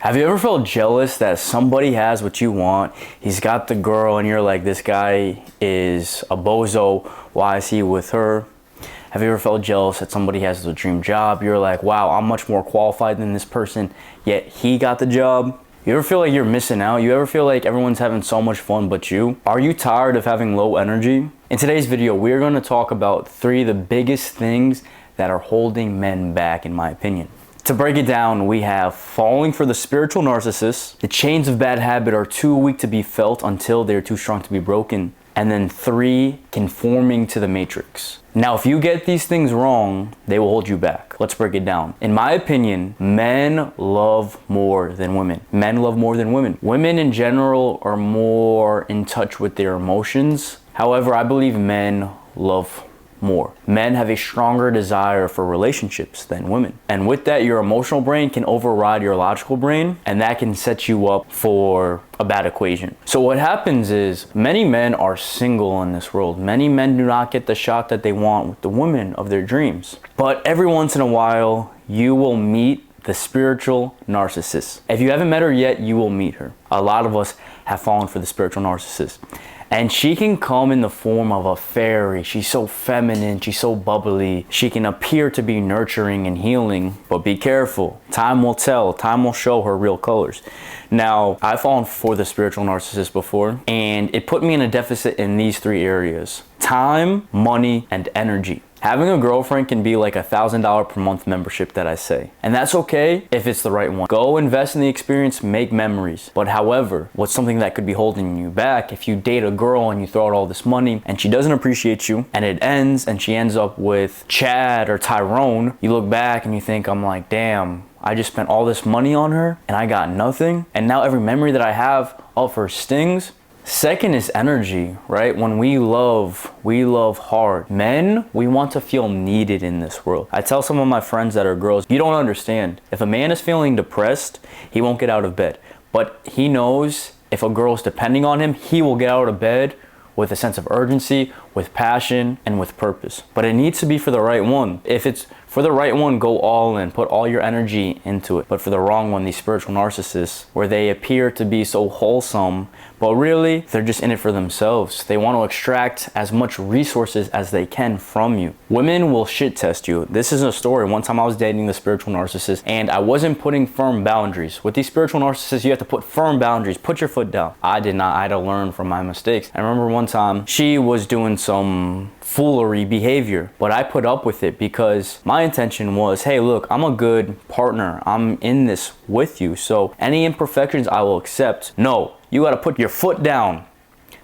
Have you ever felt jealous that somebody has what you want? He's got the girl and you're like, this guy is a bozo. Why is he with her? Have you ever felt jealous that somebody has the dream job? You're like, wow, I'm much more qualified than this person, yet he got the job. You ever feel like you're missing out? You ever feel like everyone's having so much fun but you? Are you tired of having low energy? In today's video, we're going to talk about 3 of the biggest things that are holding men back, in my opinion. To break it down, we have falling for the spiritual narcissist. The chains of bad habit are too weak to be felt until they're too strong to be broken. And then 3, conforming to the matrix. Now, if you get these things wrong, they will hold you back. Let's break it down. In my opinion, men love more than women. Men love more than women. Women in general are more in touch with their emotions. However, I believe men love more. Men have a stronger desire for relationships than women. And with that, your emotional brain can override your logical brain, and that can set you up for a bad equation. So what happens is many men are single in this world. Many men do not get the shot that they want with the woman of their dreams. But every once in a while, you will meet the spiritual narcissist. If you haven't met her yet, you will meet her. A lot of us have fallen for the spiritual narcissist. And she can come in the form of a fairy. She's so feminine, she's so bubbly. She can appear to be nurturing and healing, but be careful. Time will tell, time will show her real colors. Now, I've fallen for the spiritual narcissist before, and it put me in a deficit in these 3 areas: time, money, and energy. Having a girlfriend can be like $1,000 per month membership that I say. And that's okay if it's the right one. Go invest in the experience, make memories. But however, what's something that could be holding you back if you date a girl and you throw out all this money and she doesn't appreciate you and it ends and she ends up with Chad or Tyrone, you look back and you think, I'm like, damn, I just spent all this money on her and I got nothing. And now every memory that I have of her stings. Second is energy, right? When we love hard. Men, we want to feel needed in this world. I tell some of my friends that are girls, you don't understand. If a man is feeling depressed, he won't get out of bed. But he knows if a girl is depending on him, he will get out of bed with a sense of urgency, with passion, and with purpose. But it needs to be for the right one. If it's for the right one, go all in, put all your energy into it. But for the wrong one, these spiritual narcissists, where they appear to be so wholesome, but really, they're just in it for themselves. They want to extract as much resources as they can from you. Women will shit test you. This is a story. One time I was dating the spiritual narcissist, and I wasn't putting firm boundaries. With these spiritual narcissists, you have to put firm boundaries. Put your foot down. I did not. I had to learn from my mistakes. I remember one time, she was doing some foolery behavior, but I put up with it because my intention was, hey, look, I'm a good partner. I'm in this with you. So any imperfections I will accept. No, you got to put your foot down,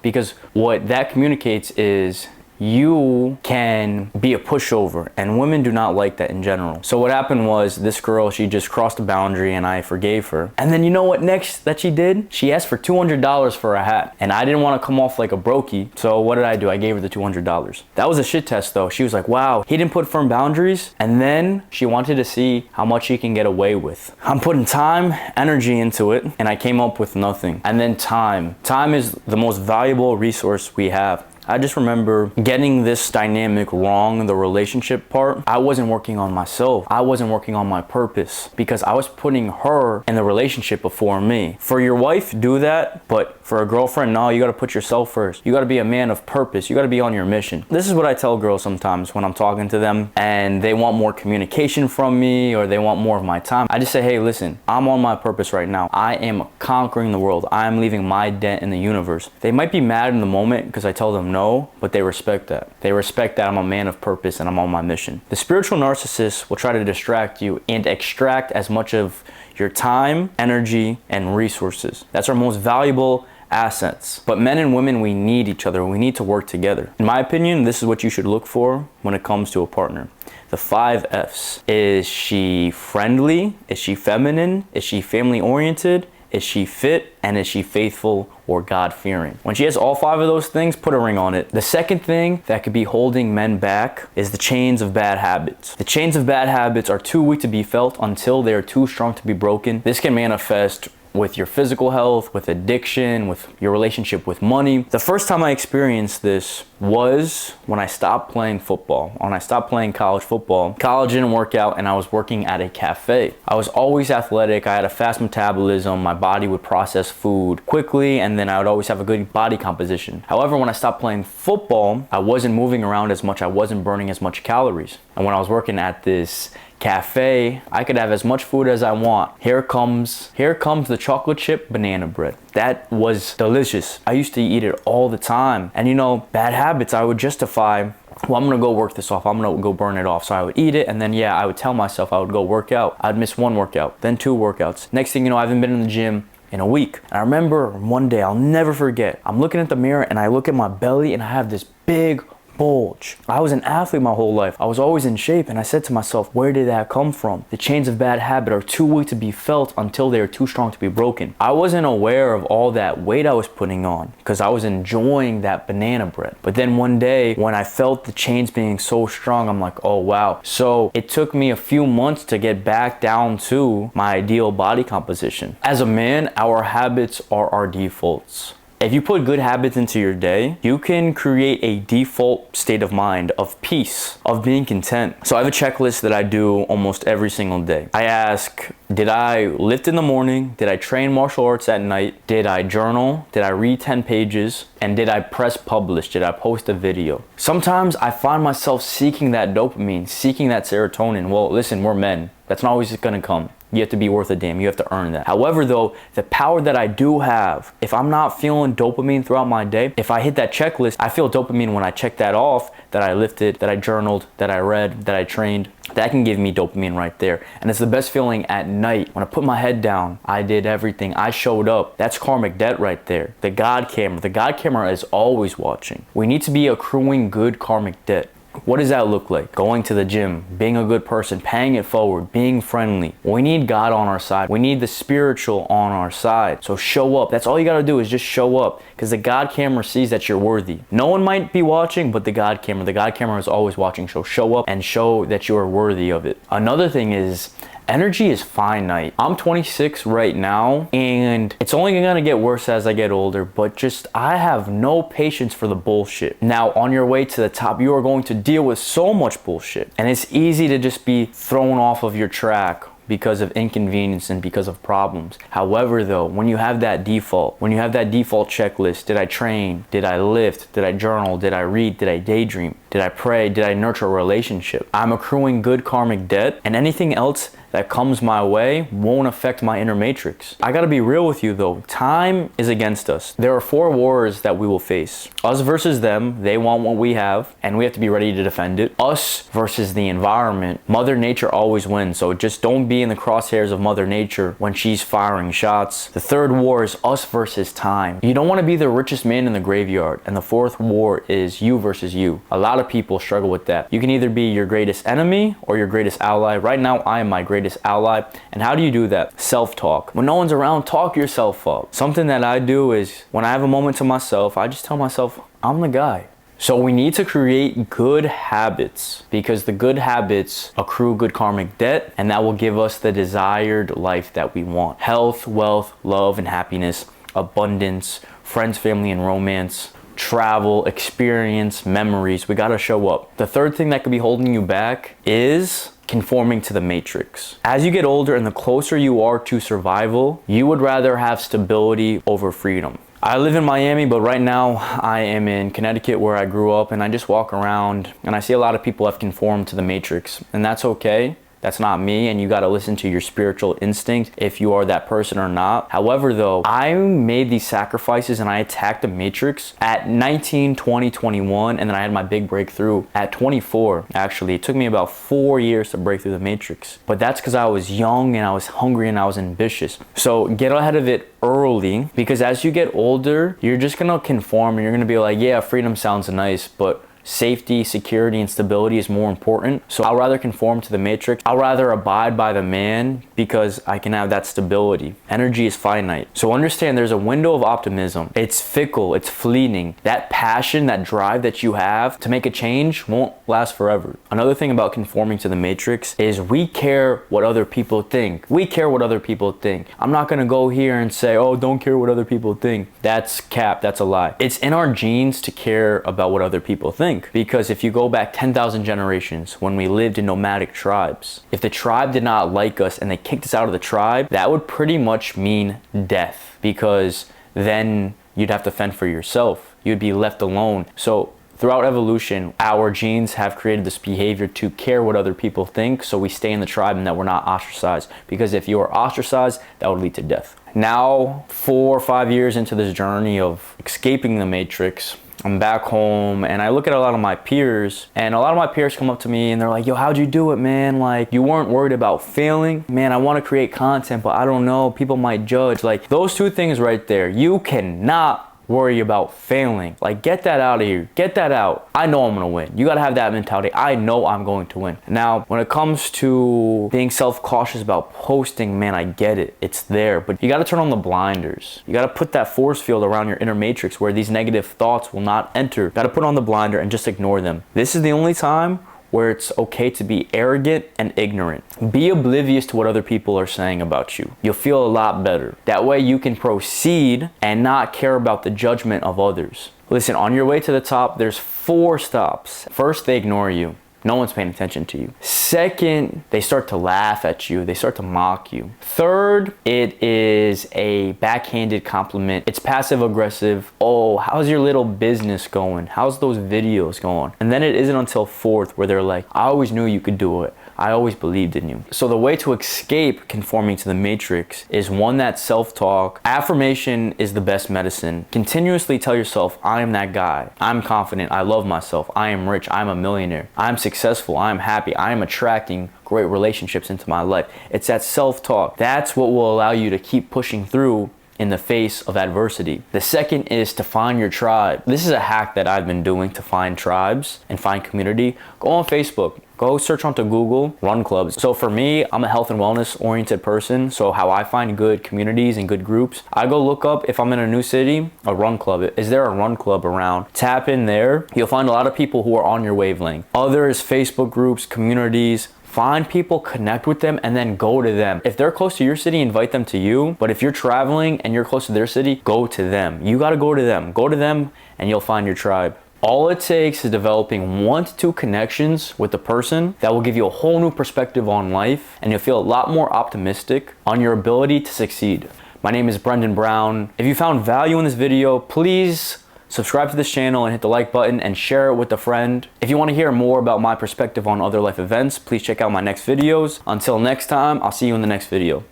because what that communicates is you can be a pushover, and women do not like that in general. So what happened was, this girl, she just crossed a boundary and I forgave her. And then you know what next that she did? She asked for $200 for a hat, and I didn't want to come off like a brokey. So what did I do? I gave her the $200. That was a shit test though. She was like, wow, he didn't put firm boundaries. And then she wanted to see how much she can get away with. I'm putting time, energy into it, and I came up with nothing. And then time. Time is the most valuable resource we have. I just remember getting this dynamic wrong, the relationship part. I wasn't working on myself. I wasn't working on my purpose because I was putting her and the relationship before me. For your wife, do that. But for a girlfriend, no, you got to put yourself first. You got to be a man of purpose. You got to be on your mission. This is what I tell girls sometimes when I'm talking to them and they want more communication from me or they want more of my time. I just say, hey, listen, I'm on my purpose right now. I am conquering the world. I am leaving my dent in the universe. They might be mad in the moment because I tell them no, but they respect that. They respect that I'm a man of purpose and I'm on my mission. The spiritual narcissist will try to distract you and extract as much of your time, energy, and resources. That's our most valuable assets. But men and women, we need each other. We need to work together. In my opinion, this is what you should look for when it comes to a partner. The 5 F's. Is she friendly? Is she feminine? Is she family oriented? Is she fit? And is she faithful or God-fearing? When she has all 5 of those things, put a ring on it. The second thing that could be holding men back is the chains of bad habits. The chains of bad habits are too weak to be felt until they are too strong to be broken. This can manifest with your physical health, with addiction, with your relationship with money. The first time I experienced this was when I stopped playing football. When I stopped playing college football, college didn't work out and I was working at a cafe. I was always athletic. I had a fast metabolism. My body would process food quickly, and then I would always have a good body composition. However, when I stopped playing football, I wasn't moving around as much. I wasn't burning as much calories. And when I was working at this cafe, I could have as much food as I want. Here comes the chocolate chip banana bread. That was delicious. I used to eat it all the time. And you know, bad habits, I would justify, well, I'm gonna go work this off. I'm gonna go burn it off. So I would eat it, and then yeah, I would tell myself I would go work out. I'd miss one workout, then 2 workouts. Next thing you know, I haven't been in the gym in a week. And I remember one day, I'll never forget, I'm looking at the mirror and I look at my belly and I have this big bulge. I was an athlete my whole life. I was always in shape, and I said to myself, where did that come from? The chains of bad habit are too weak to be felt until they are too strong to be broken. I wasn't aware of all that weight I was putting on because I was enjoying that banana bread. But then one day when I felt the chains being so strong, I'm like, oh wow. So it took me a few months to get back down to my ideal body composition. As a man, our habits are our defaults. If you put good habits into your day, you can create a default state of mind of peace, of being content. So I have a checklist that I do almost every single day. I ask, did I lift in the morning? Did I train martial arts at night? Did I journal? Did I read 10 pages? And did I press publish? Did I post a video? Sometimes I find myself seeking that dopamine, seeking that serotonin. Well, listen, we're men. That's not always gonna come. You have to be worth a damn. You have to earn that. However, though, the power that I do have, if I'm not feeling dopamine throughout my day, if I hit that checklist, I feel dopamine when I check that off, that I lifted, that I journaled, that I read, that I trained. That can give me dopamine right there. And it's the best feeling at night. When I put my head down, I did everything. I showed up. That's karmic debt right there. The God camera. The God camera is always watching. We need to be accruing good karmic debt. What does that look like? Going to the gym, being a good person, paying it forward, being friendly. We need God on our side. We need the spiritual on our side. So show up. That's all you gotta do is just show up, because the God camera sees that you're worthy. No one might be watching, but the God camera is always watching. So show up and show that you are worthy of it. Another thing is, energy is finite. I'm 26 right now, and it's only gonna get worse as I get older, but just I have no patience for the bullshit. Now, on your way to the top, you are going to deal with so much bullshit, and it's easy to just be thrown off of your track because of inconvenience and because of problems. However, though, when you have that default checklist, did I train? Did I lift? Did I journal? Did I read? Did I daydream? Did I pray? Did I nurture a relationship? I'm accruing good karmic debt, and anything else that comes my way won't affect my inner matrix. I gotta be real with you though. Time is against us. There are 4 wars that we will face. Us versus them. They want what we have, and we have to be ready to defend it. Us versus the environment. Mother Nature always wins, so just don't be in the crosshairs of Mother Nature when she's firing shots. The 3rd war is us versus time. You don't want to be the richest man in the graveyard. And the 4th war is you versus you. A lot of people struggle with that. You can either be your greatest enemy or your greatest ally. Right now, I am my greatest ally. And how do you do that? Self-talk. When no one's around, talk yourself up. Something that I do is when I have a moment to myself, I just tell myself, I'm the guy. So we need to create good habits, because the good habits accrue good karmic debt, and that will give us the desired life that we want. Health, wealth, love, and happiness, abundance, friends, family, and romance, travel, experience, memories. We gotta show up. The 3rd thing that could be holding you back is conforming to the matrix. As you get older and the closer you are to survival, you would rather have stability over freedom. I live in Miami, but right now I am in Connecticut, where I grew up, and I just walk around and I see a lot of people have conformed to the matrix, and that's okay. That's not me, and you got to listen to your spiritual instinct if you are that person or not. However, though, I made these sacrifices and I attacked the matrix at 19, 20, 21, and then I had my big breakthrough at 24. Actually, it took me about 4 years to break through the matrix, but that's because I was young and I was hungry and I was ambitious. So get ahead of it early, because as you get older, you're just gonna conform and you're gonna be like, yeah, freedom sounds nice, but safety, security, and stability is more important. So I'll rather conform to the matrix. I'll rather abide by the man because I can have that stability. Energy is finite. So understand there's a window of optimism. It's fickle, it's fleeting. That passion, that drive that you have to make a change won't last forever. Another thing about conforming to the matrix is we care what other people think. We care what other people think. I'm not gonna go here and say, oh, don't care what other people think. That's cap, that's a lie. It's in our genes to care about what other people think. Because if you go back 10,000 generations when we lived in nomadic tribes, if the tribe did not like us and they kicked us out of the tribe, that would pretty much mean death, because then you'd have to fend for yourself. You'd be left alone. So throughout evolution, our genes have created this behavior to care what other people think, so we stay in the tribe and that we're not ostracized. Because if you are ostracized, that would lead to death. Now, 4 or 5 years into this journey of escaping the matrix, I'm back home and I look at a lot of my peers, and a lot of my peers come up to me and they're like, yo, how'd you do it, man? Like, you weren't worried about failing? Man, I want to create content, but I don't know, people might judge. Like, those two things right there, you cannot worry about failing. Like, get that out of here. Get that out. I know I'm gonna win. You gotta have that mentality. I know I'm going to win. Now, when it comes to being self-cautious about posting, man, I get it. It's there, but you gotta turn on the blinders. You gotta put that force field around your inner matrix where these negative thoughts will not enter. You gotta put on the blinder and just ignore them. This is the only time where it's okay to be arrogant and ignorant. Be oblivious to what other people are saying about you. You'll feel a lot better. That way you can proceed and not care about the judgment of others. Listen, on your way to the top, there's 4 stops. First, they ignore you. No one's paying attention to you. Second, they start to laugh at you. They start to mock you. Third, it is a backhanded compliment. It's passive aggressive. Oh, how's your little business going? How's those videos going? And then it isn't until fourth where they're like, I always knew you could do it. I always believed in you. So the way to escape conforming to the matrix is one that's self-talk. Affirmation is the best medicine. Continuously tell yourself, I am that guy. I'm confident. I love myself. I am rich. I'm a millionaire. I'm successful. I'm happy. I am attracting great relationships into my life. It's that self-talk. That's what will allow you to keep pushing through in the face of adversity. The second is to find your tribe. This is a hack that I've been doing to find tribes and find community. Go on Facebook. Go search onto Google run clubs. So for me, I'm a health and wellness oriented person. So how I find good communities and good groups, I go look up, if I'm in a new city, a run club. Is there a run club around? Tap in there. You'll find a lot of people who are on your wavelength. Others, Facebook groups, communities. Find people, connect with them, and then go to them. If they're close to your city, invite them to you. But if you're traveling and you're close to their city, go to them. You gotta go to them. Go to them and you'll find your tribe. All it takes is developing 1 to 2 connections with the person that will give you a whole new perspective on life, and you'll feel a lot more optimistic on your ability to succeed. My name is Brendan Brown. If you found value in this video, please subscribe to this channel and hit the like button and share it with a friend. If you want to hear more about my perspective on other life events, please check out my next videos. Until next time, I'll see you in the next video.